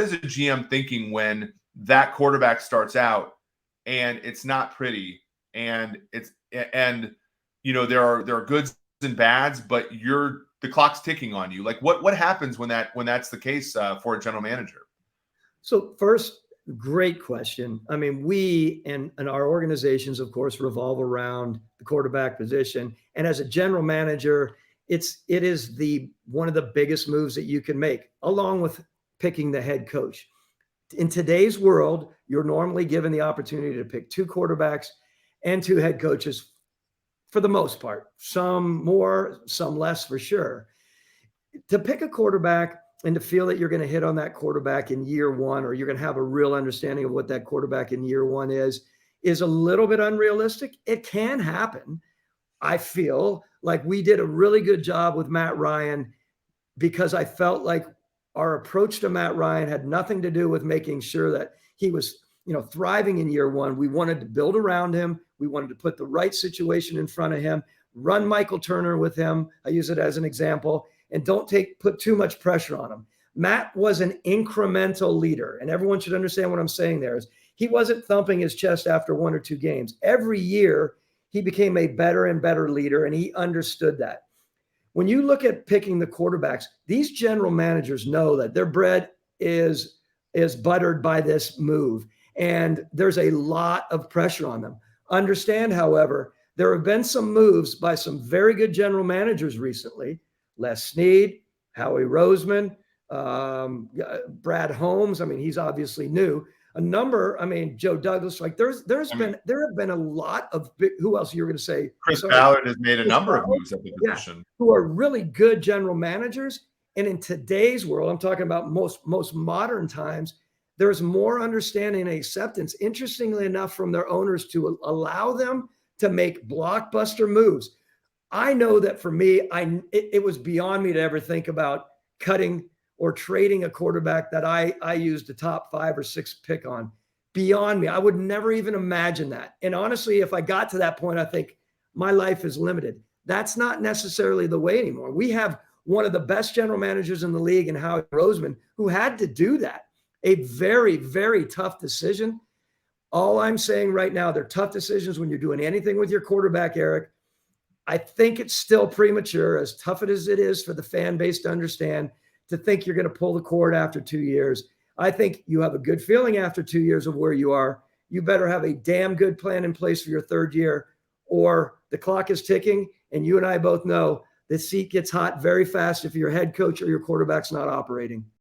is a GM thinking when that quarterback starts out and it's not pretty and there are goods and bads, but the clock's ticking on you. Like what happens when that's the case for a general manager? So first, great question. I mean, we and our organizations, of course, revolve around the quarterback position. And as a general manager, it is one of the biggest moves that you can make, along with picking the head coach. In today's world, you're normally given the opportunity to pick two quarterbacks and two head coaches for the most part. Some more, some less for sure. To pick a quarterback and to feel that you're going to hit on that quarterback in year one, or you're going to have a real understanding of what that quarterback in year one is a little bit unrealistic. It can happen. I feel like we did a really good job with Matt Ryan because I felt like our approach to Matt Ryan had nothing to do with making sure that he was, thriving in year one. We wanted to build around him. We wanted to put the right situation in front of him, run Michael Turner with him. I use it as an example, and don't put too much pressure on him. Matt was an incremental leader, and everyone should understand what I'm saying there is he wasn't thumping his chest after one or two games. Every year, he became a better and better leader, and he understood that. When you look at picking the quarterbacks, these general managers know that their bread is buttered by this move, and there's a lot of pressure on them. Understand, however, there have been some moves by some very good general managers recently. Les Snead, Howie Roseman, Brad Holmes. I mean, he's obviously new. Joe Douglas. Like there have been a lot of who else you were going to say? Chris Ballard has made a number of moves at the position. Who are really good general managers. And in today's world, I'm talking about most modern times, there's more understanding and acceptance, interestingly enough, from their owners to allow them to make blockbuster moves. I know that for me, it was beyond me to ever think about cutting or trading a quarterback that I used a top 5 or 6 pick on. Beyond me. I would never even imagine that. And honestly, if I got to that point, I think my life is limited. That's not necessarily the way anymore. We have one of the best general managers in the league in Howie Roseman who had to do that. A very, very tough decision. All I'm saying right now, they're tough decisions when you're doing anything with your quarterback, Eric. I think it's still premature, as tough as it is for the fan base to understand, to think you're going to pull the cord after 2 years. I think you have a good feeling after 2 years of where you are. You better have a damn good plan in place for your third year, or the clock is ticking, and you and I both know the seat gets hot very fast if your head coach or your quarterback's not operating.